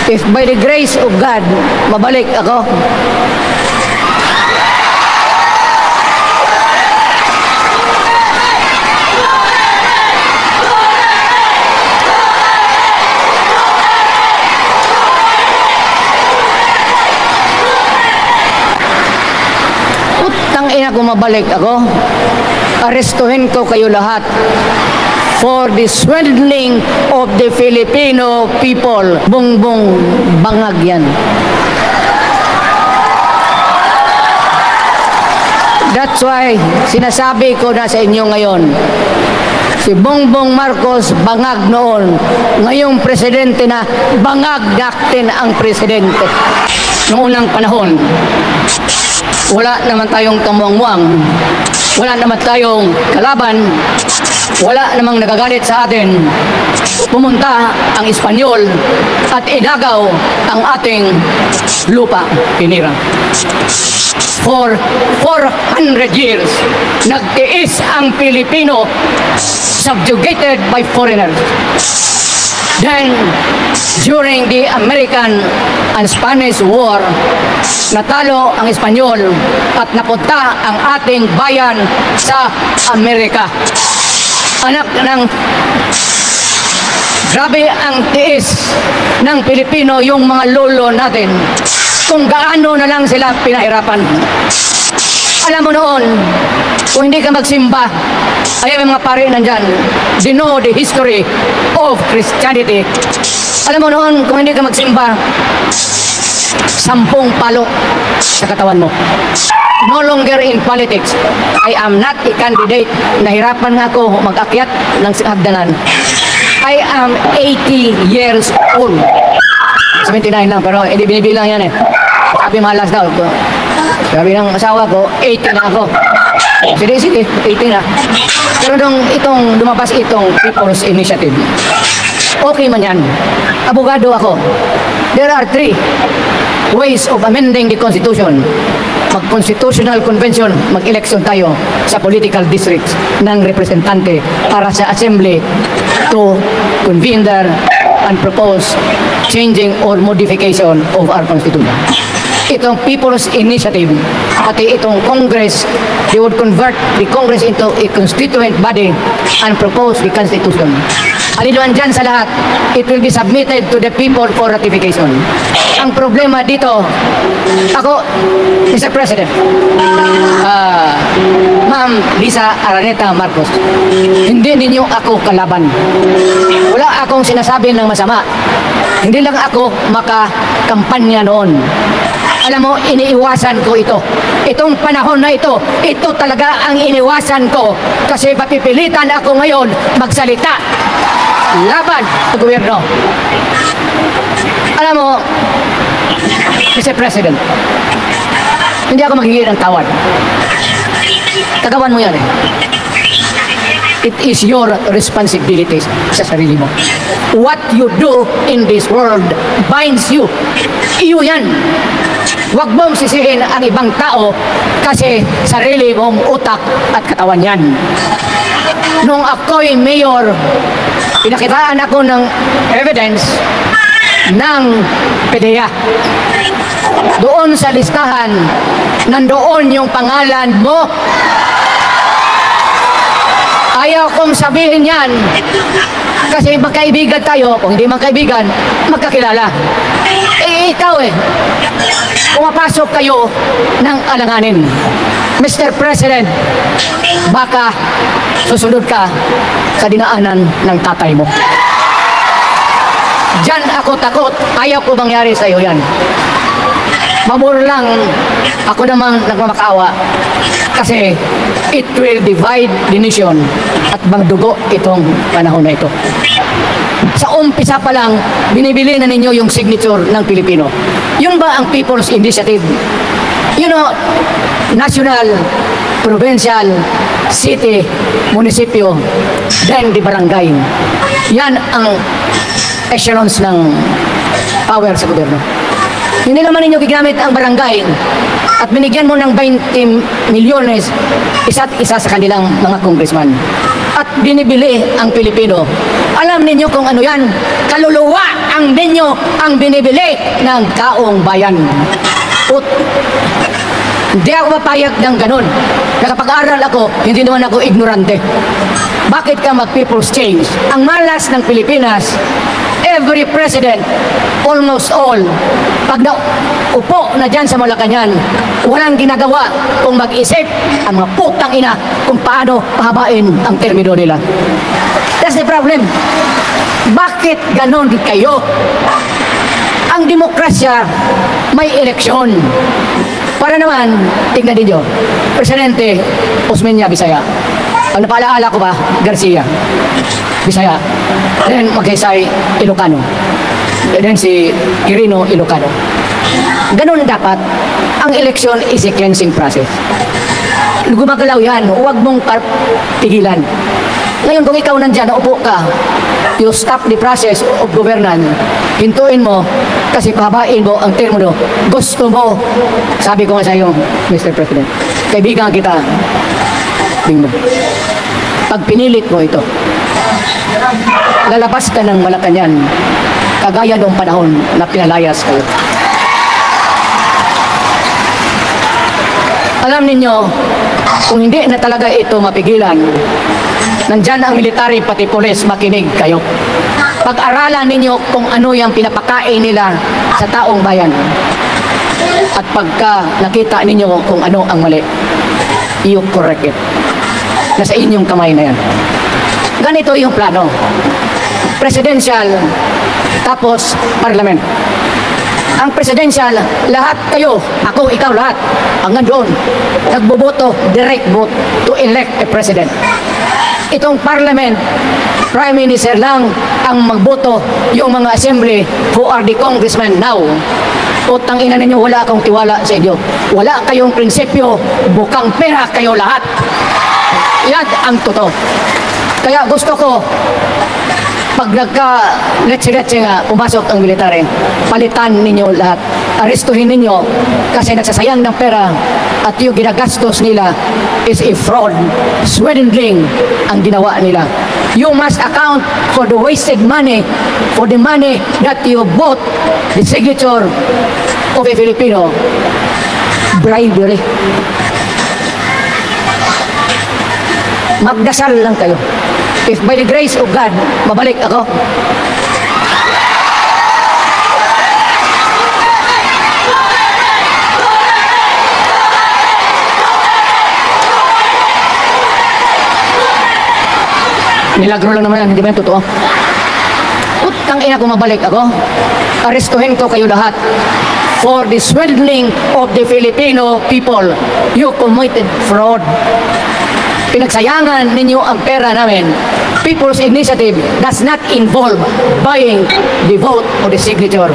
If by the grace of God, mabalik ako, putang ina kung mabalik ako, arestuhin ko kayo lahat for the swindling of the Filipino people. Bongbong bangag yan. That's why sinasabi ko na sa inyo ngayon, si Bongbong Marcos bangag noon, ngayong presidente na bangag natin ang presidente. Noong unang panahon, wala naman tayong kamuang-muang, wala naman tayong kalaban, wala namang nagagalit sa atin. Pumunta ang Espanyol at inagaw ang ating lupa, pinira. For 400 years, nagtiis ang Pilipino, subjugated by foreigners. Then, during the American and Spanish War, natalo ang Espanyol at napunta ang ating bayan sa Amerika. Anak ng grabe ang tiis ng Pilipino, yung mga lolo natin, kung gaano na lang sila pinahirapan. Alam mo noon, kung hindi ka magsimba, ay may mga pare nandyan, they know the history of Christianity. Alam mo noon, kung hindi ka magsimba, 10 palo sa katawan mo. No longer in politics. I am not a candidate. Nahirapan nga ako mag-akyat ng hagdanan. I am 80 years old. 79 lang, pero hindi binibilang yan eh. Sabi malas daw. Sabi ng asawa ko, 80 na ako. Sige, 80 na. Pero itong lumabas itong People's Initiative, okay man yan. Abogado ako. There are 3 ways of amending the Constitution. Mag-constitutional convention, mag-election tayo sa political districts ng representante para sa assembly to convene there and propose changing or modification of our Constitution. Itong People's Initiative, pati itong Congress, they would convert the Congress into a constituent body and propose the Constitution. Alinuan dyan sa lahat, it will be submitted to the people for ratification. Ang problema dito, ako, Mr. President, Ma'am Lisa Araneta Marcos, hindi ninyo ako kalaban. Wala akong sinasabi ng masama. Hindi lang ako makakampanya noon. Alam mo, iniiwasan ko ito. Itong panahon na ito talaga ang iniwasan ko kasi papipilitan ako ngayon magsalita laban sa gobyerno. Alam mo, Mr. President, hindi ako magiging ng tawad. Tagawan mo yan eh. It is your responsibility sa sarili mo. What you do in this world binds you. Iyo yan. Huwag mong sisihin ang ibang tao kasi sarili mong utak at katawan yan. Nung ako'y mayor, pinakitaan ako ng evidence ng PDEA. Doon sa listahan, nandoon yung pangalan mo. Ayaw kong sabihin yan kasi magkaibigan tayo. Kung hindi magkaibigan, magkakilala. Eh, ikaw pumapasok kayo ng alanganin. Mr. President, baka susunod ka sa dinaanan ng tatay mo. Diyan ako takot. Ayaw ko mangyari sa iyo yan. Mabur lang, ako namang nagmamakaawa kasi it will divide the nation at magdugo itong panahon na ito. Sa umpisa pa lang, binibili na ninyo yung signature ng Pilipino. Yun ba ang People's Initiative? You know, national, provincial, city, munisipyo, then the barangay. Yan ang echelons ng power sa gobyerno. Hindi naman ninyo gigamit ang barangay at binigyan mo ng 20 milyones isa't isa sa kanilang mga congressman. At binibili ang Pilipino Alam ninyo kung ano yan? Kaluluwa ang ninyo ang binibili ng taong bayan. Hindi ako mapayag ng ganun. Nakapag-aral ako, hindi naman ako ignorante. Bakit ka mag-people's change? Ang malas ng Pilipinas, every president, almost all, pag naupo na dyan sa Malacanang, walang ginagawa kung mag-isip ang mga putang ina kung paano pahabain ang termino nila. That's the problem. Bakit ganon kayo? Ang demokrasya, may eleksyon. Para naman, tignan ninyo, Presidente Osmeña Bisaya. Ang napaalala ko ba, Garcia, Bisaya. Then Magsaysay, Ilocano. Then si Quirino, Ilocano. Ganun dapat, ang eleksyon is a cleansing process. Gumagalaw yan, huwag mong tigilan. Ngayon, kung ikaw nandyan, naupo ka, you stop the process of governance, hintuin mo, kasi pahabain mo ang termo. Gusto mo, sabi ko nga sa iyo, Mr. President, kaibigan kita, Bingo. Pag pinilit mo ito, lalabas ka ng Malacanang, kagaya noong panahon na pinalayas kayo. Alam ninyo, kung hindi na talaga ito mapigilan, nandyan ang military pati pulis, makinig kayo. Pag-aralan ninyo kung ano yung pinapakain nila sa taong bayan. At pagka nakita ninyo kung ano ang mali, you correct it. Nasa inyong kamay na yan. Ganito yung plano. Presidential, tapos parliament. Ang presidential, lahat kayo, ako, ikaw, lahat, hanggang doon, nagboboto, direct vote to elect a president. Itong parliament, prime minister lang ang magboto, yung mga assembly who are the congressmen now. Utang ina ninyo, wala akong tiwala sa inyo. Wala kayong prinsipyo, bukang pera kayo lahat. Yan ang totoo. Kaya gusto ko, pag nagka-letse-letse nga, pumasok ang military, palitan ninyo lahat. Arestuhin ninyo kasi nagsasayang ng pera at yung ginagastos nila is a fraud. Swindling ang ginawa nila. You must account for the wasted money, for the money that you bought the signature of a Filipino. Bribery. Magdasal lang kayo. If by the grace of God, mabalik ako. Milagro lang naman yan, hindi ba yung totoo? Utang ina kung mabalik ako, arestuhin ko kayo lahat for the swindling of the Filipino people. You committed fraud. Pinagsayangan ninyo ang pera namin. People's Initiative does not involve buying the vote or the signature.